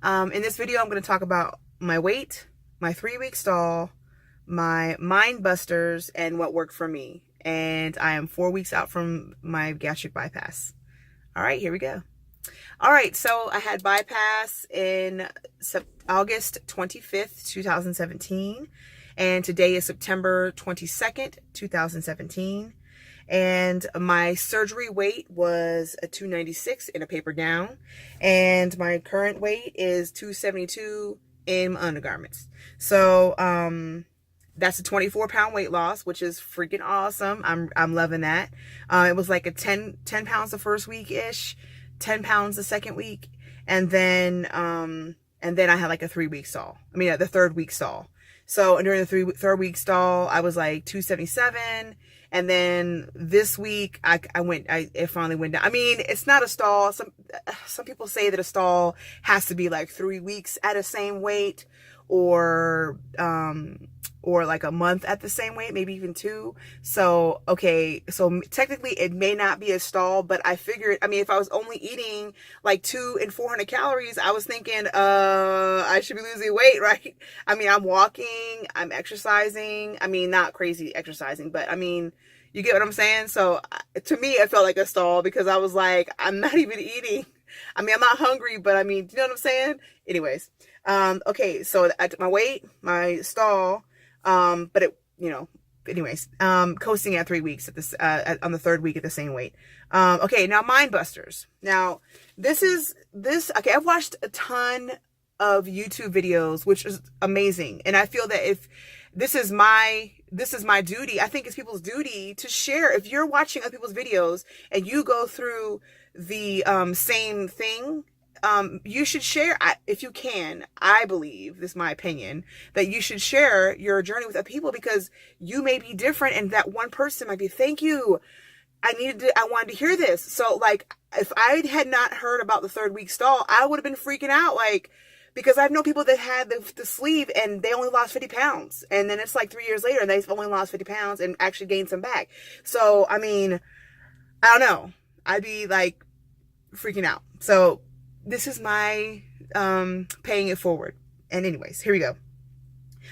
In this video, I'm going to talk about my weight, my 3-week stall, my mind busters, and what worked for me. And I am 4 weeks out from my gastric bypass. All right, here we go. All right, so I had bypass in August 25th, 2017. And today is September 22nd, 2017. And my surgery weight was a 296 in a paper gown, and my current weight is 272 in my undergarments. So that's a 24-pound weight loss, which is freaking awesome. I'm loving that. It was like a 10 pounds the first week ish, 10 pounds the second week, and then I had like a 3-week stall. I mean, the 3rd week stall. So during the third week stall, I was like 277. And then this week, it finally went down. I mean, it's not a stall. Some people say that a stall has to be like 3 weeks at the same weight, or like a month at the same weight, maybe even 2. So, okay, so technically it may not be a stall, but I figured, I mean, if I was only eating like 200 and 400 calories, I was thinking, I should be losing weight, right? I mean, I'm walking, I'm exercising. I mean, not crazy exercising, but I mean, you get what I'm saying? So to me, it felt like a stall because I was like, I'm not even eating. I mean, I'm not hungry, but I mean, you know what I'm saying? Anyways, okay, so my weight, my stall, but it, anyways, coasting at 3 weeks at this, on the 3rd week at the same weight. Okay, now mind busters. Now okay, I've watched a ton of YouTube videos, which is amazing. And I feel that if this is my duty, I think it's people's duty to share. If you're watching other people's videos and you go through the same thing, you should share, if you can. I believe, this is my opinion, that you should share your journey with other people, because you may be different, and that one person might be, thank you, I wanted to hear this. So like, if I had not heard about the 3rd week stall, I would have been freaking out, like, because I know people that had the sleeve and they only lost 50 pounds. And then it's like 3 years later and they've only lost 50 pounds and actually gained some back. So, I mean, I don't know. I'd be like freaking out. So this is my paying it forward. And anyways, here we go.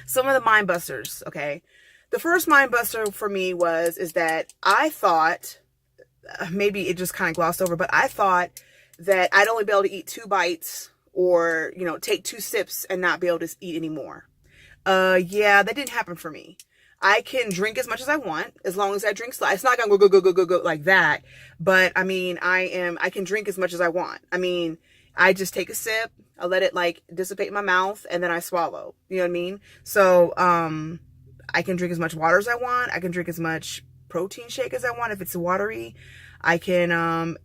Some of the mind busters, okay? The first mind buster for me is that I thought, maybe it just kind of glossed over, but I thought that I'd only be able to eat 2 bites, or, take 2 sips and not be able to eat anymore. Yeah, that didn't happen for me. I can drink as much as I want, as long as I drink slow. It's not gonna go like that. But I mean, I can drink as much as I want. I mean, I just take a sip, I let it like dissipate in my mouth, and then I swallow. You know what I mean? So, I can drink as much water as I want. I can drink as much protein shake as I want if it's watery. I can,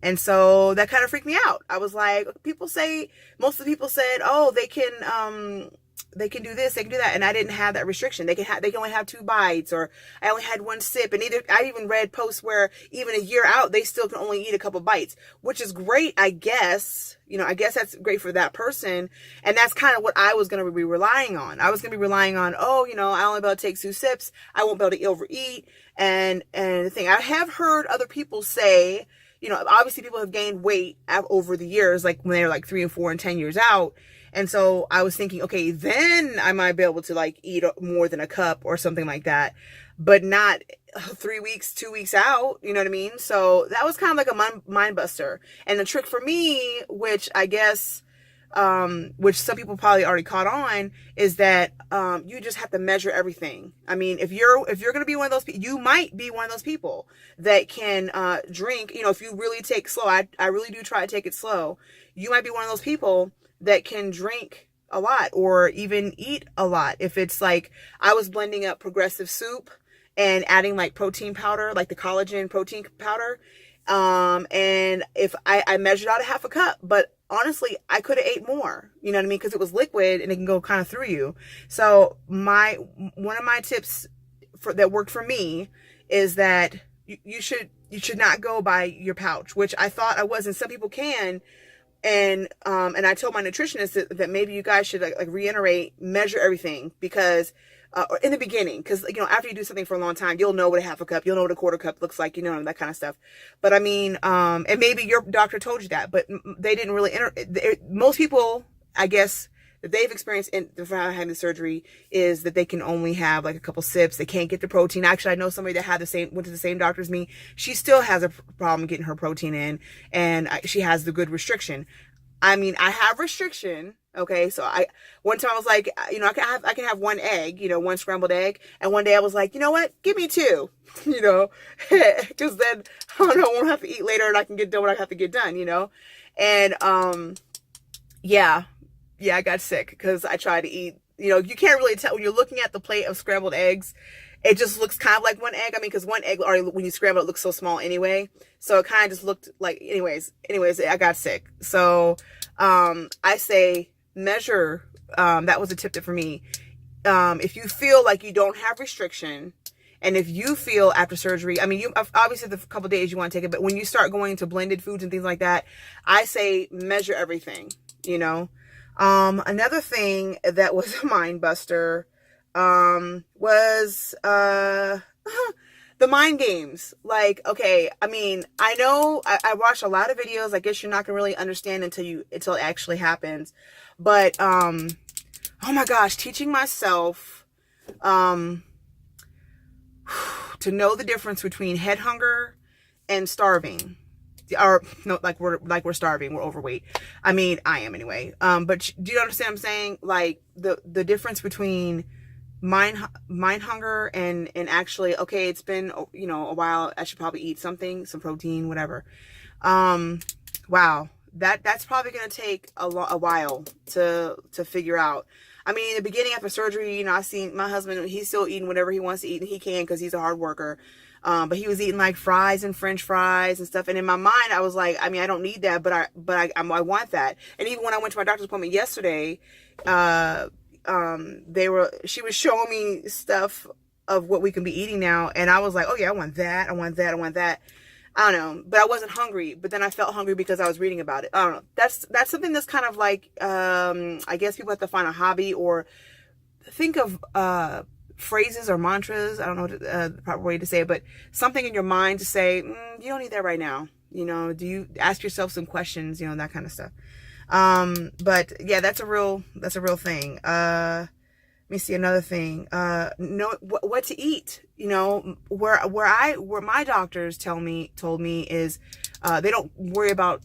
and so that kind of freaked me out. I was like, most of the people said, oh, they can do this, they can do that. And I didn't have that restriction. They can only have 2 bites, or I only had 1 sip. And I even read posts where even a year out, they still can only eat a couple bites, which is great, I guess. I guess that's great for that person. And that's kind of what I was going to be relying on. I was going to be relying on, I only be able to take 2 sips. I won't be able to overeat. And the thing, I have heard other people say, obviously people have gained weight over the years, like when they're like 3 and 4 and 10 years out. And so I was thinking, okay, then I might be able to like eat more than a cup or something like that, but not 3 weeks, 2 weeks out. You know what I mean? So that was kind of like a mind buster. And the trick for me, which I guess, which some people probably already caught on, is that, you just have to measure everything. I mean, if you're going to be one of those people, you might be one of those people that can, drink, if you really take slow, I really do try to take it slow. You might be one of those people that can drink a lot or even eat a lot. If it's like, I was blending up progressive soup and adding like protein powder, like the collagen protein powder. And if I measured out a half a cup, but honestly, I could have ate more, you know what I mean? Cause it was liquid and it can go kind of through you. So one of my tips that worked for me is that you should not go by your pouch, which I thought I was, and some people can. And I told my nutritionist that maybe you guys should like reiterate, measure everything, because, in the beginning, because, after you do something for a long time, you'll know what a half a cup, you'll know what a quarter cup looks like, that kind of stuff. But I mean, and maybe your doctor told you that, but they didn't really most people I guess that they've experienced in having the surgery is that they can only have like a couple sips. They can't get the protein. Actually, I know somebody that went to the same doctor as me. She still has a problem getting her protein in, and she has the good restriction. I mean, I have restriction. Okay, so one time I was like, I can have one egg, one scrambled egg, and one day I was like, you know what, give me two, because then I don't know, I won't have to eat later, and I can get done what I have to get done, and yeah, I got sick because I tried to eat. You can't really tell when you're looking at the plate of scrambled eggs. It just looks kind of like one egg. I mean, because one egg already, when you scramble it, looks so small anyway. So it kind of just looked like, anyways, I got sick. So I say measure. That was a tip for me. If you feel like you don't have restriction, and if you feel after surgery, I mean, you obviously the couple of days you want to take it, but when you start going to blended foods and things like that, I say measure everything. Another thing that was a mind buster was the mind games. Like, okay, I mean, I know I watched a lot of videos. I guess you're not gonna really understand until it actually happens. But oh my gosh, teaching myself to know the difference between head hunger and starving. Or no, like we're starving, we're overweight. I mean, I am anyway. But do you understand what I'm saying? Like the difference between mind hunger and actually, okay, it's been a while, I should probably eat some protein, whatever. Wow, that's probably gonna take a while to figure out. I mean, in the beginning after surgery, I seen my husband, he's still eating whatever he wants to eat, and he can because he's a hard worker. But he was eating like fries and French fries and stuff. And in my mind, I was like, I mean, I don't need that, but I want that. And even when I went to my doctor's appointment yesterday, she was showing me stuff of what we can be eating now. And I was like, oh yeah, I want that. I want that. I want that. I don't know, but I wasn't hungry, but then I felt hungry because I was reading about it. I don't know. That's something that's kind of like, I guess people have to find a hobby or think of, phrases or mantras. I don't know the proper way to say it, but something in your mind to say, you don't need that right now. Do you ask yourself some questions, that kind of stuff. But yeah, that's a real thing. Let me see another thing. Know what to eat. Where my doctors told me is, they don't worry about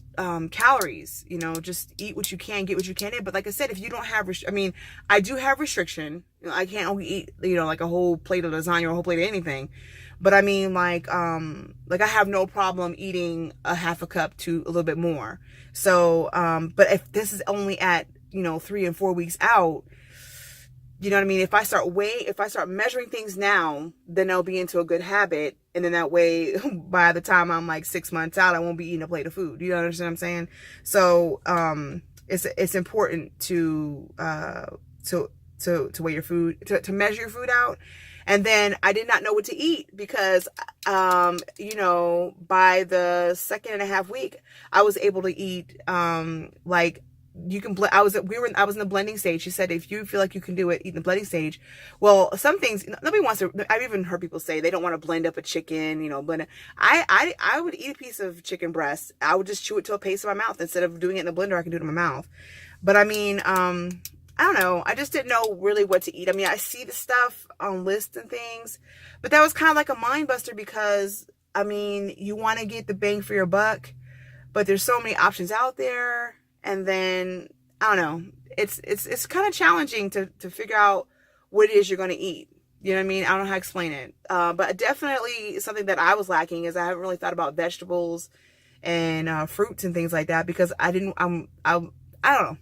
calories. Just eat what you can, get what you can in. But like I said, if you don't have, I mean, I do have restriction. I can't only eat, like a whole plate of lasagna or a whole plate of anything. But I mean, like I have no problem eating a half a cup to a little bit more. So, but if this is only at 3 and 4 weeks out, you know what I mean? If I start measuring things now, then I'll be into a good habit. And then that way, by the time I'm like 6 months out, I won't be eating a plate of food. You understand what I'm saying? So, it's important to weigh your food, to measure your food out. And then I did not know what to eat because, by the 2.5 week, I was able to eat, you can I was in the blending stage. She said, if you feel like you can do it, eat in the blending stage. Well, some things, nobody wants to, I've even heard people say they don't want to blend up a chicken, blend it. I would eat a piece of chicken breast. I would just chew it to a paste in my mouth. Instead of doing it in a blender, I can do it in my mouth. But I mean, I don't know. I just didn't know really what to eat. I mean, I see the stuff on lists and things, but that was kind of like a mind buster because, I mean, you want to get the bang for your buck, but there's so many options out there. And then, I don't know, it's kind of challenging to figure out what it is you're going to eat. You know what I mean? I don't know how to explain it. But definitely something that I was lacking is I haven't really thought about vegetables and fruits and things like that because I don't know.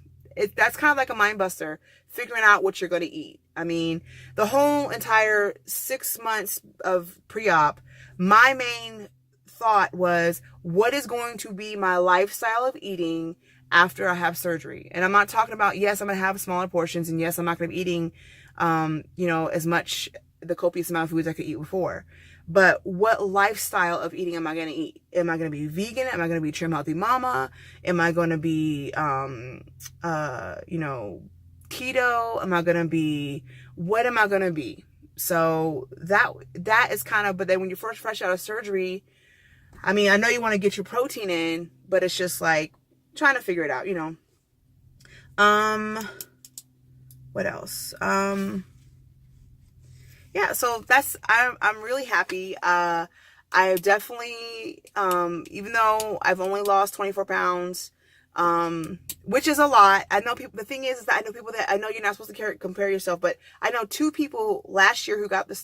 That's kind of like a mind buster, figuring out what you're going to eat. I mean, the whole entire 6 months of pre-op, my main thought was, what is going to be my lifestyle of eating after I have surgery? And I'm not talking about, yes, I'm going to have smaller portions, and yes, I'm not going to be eating, as much, the copious amount of foods I could eat before. But what lifestyle of eating am I going to eat? Am I going to be vegan? Am I going to be trim healthy mama? Am I going to be, keto? Am I going to be, what am I going to be? So that is kind of, but then when you're fresh out of surgery, I mean, I know you want to get your protein in, but it's just like trying to figure it out, What else? Yeah, so I'm really happy. I definitely, even though I've only lost 24 pounds, which is a lot. I know people, the thing is that I know people that, I know you're not supposed to compare yourself, but I know 2 people last year who got the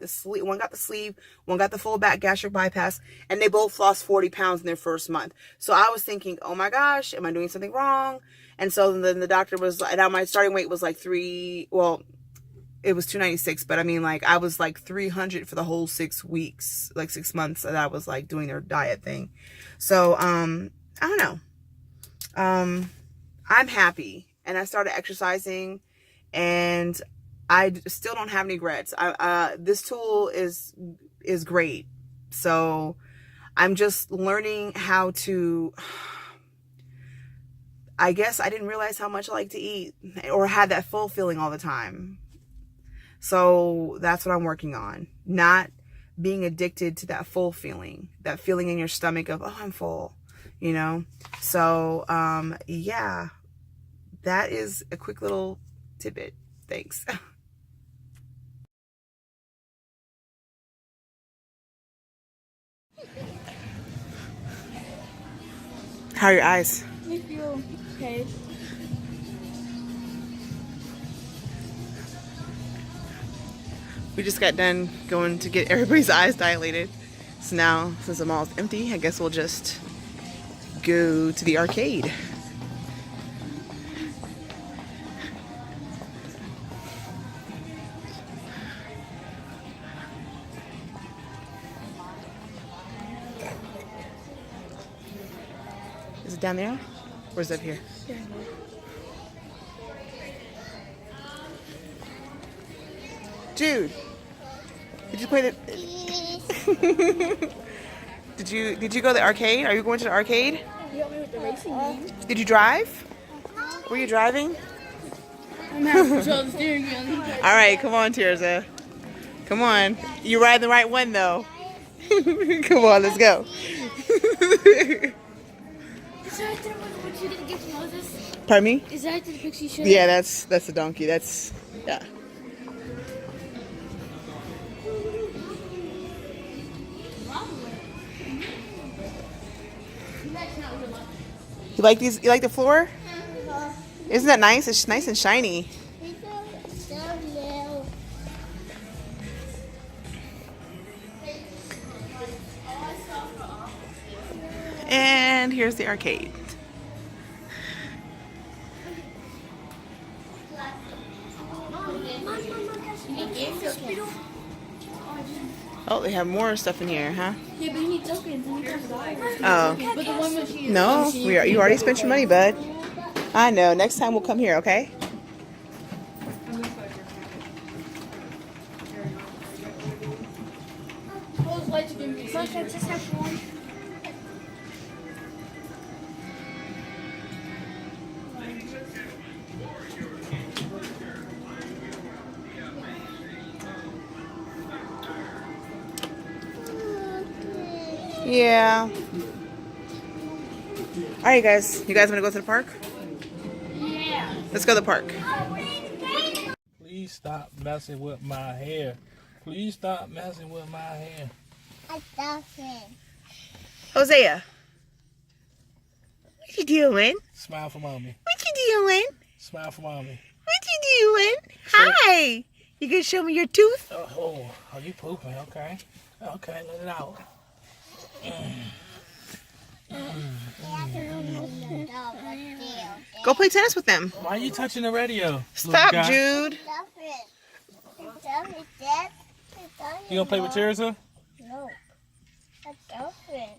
sleeve, one got the sleeve, one got the full back gastric bypass, and they both lost 40 pounds in their first month. So I was thinking, oh my gosh, am I doing something wrong? And so then the doctor was, and now my starting weight was like it was 296, but I mean, like, I was like 300 for the whole 6 weeks, like 6 months that I was like doing their diet thing. So, I don't know. I'm happy, and I started exercising, and I still don't have any regrets. This tool is great. So I'm just learning how to, I guess I didn't realize how much I like to eat or had that full feeling all the time. So that's what I'm working on. Not being addicted to that full feeling, that feeling in your stomach of, oh, I'm full, you know? So, yeah, that is a quick little tidbit. Thanks. How are your eyes? I feel okay. We just got done going to get everybody's eyes dilated. So now, since the mall's empty, I guess we'll just go to the arcade. Is it down there? Or is it up here? Jude, did you play the... Did you go to the arcade? Are you going to the arcade? You helped me with the racing game. Did you drive? Were you driving? I'm having to control the steering wheel. All right, come on, Tirza. Come on. You're riding the right one, though. Come on, let's go. Is that what you did against Moses? Pardon me? Is that the picture you showed? Yeah, that's the donkey. That's, yeah. You like these? You like the floor? Isn't that nice? It's nice and shiny. And here's the arcade. Oh, they have more stuff in here, huh? Yeah, but you need tokens. Oh. But the one machine. No, you already spent your money, bud. I know. Next time we'll come here, okay? Yeah. All right, guys. You guys want to go to the park? Yeah. Let's go to the park. Please stop messing with my hair. Please stop messing with my hair. I love it. Hosea. What you doing? Smile for mommy. What you doing? Smile for mommy. What you doing? Hi. You gonna show me your tooth? Oh, you pooping? Okay. Okay, let it out. Go play tennis with them. Why are you touching the radio? Stop, little guy? Jude. You gonna play with Tirza? No. I love it.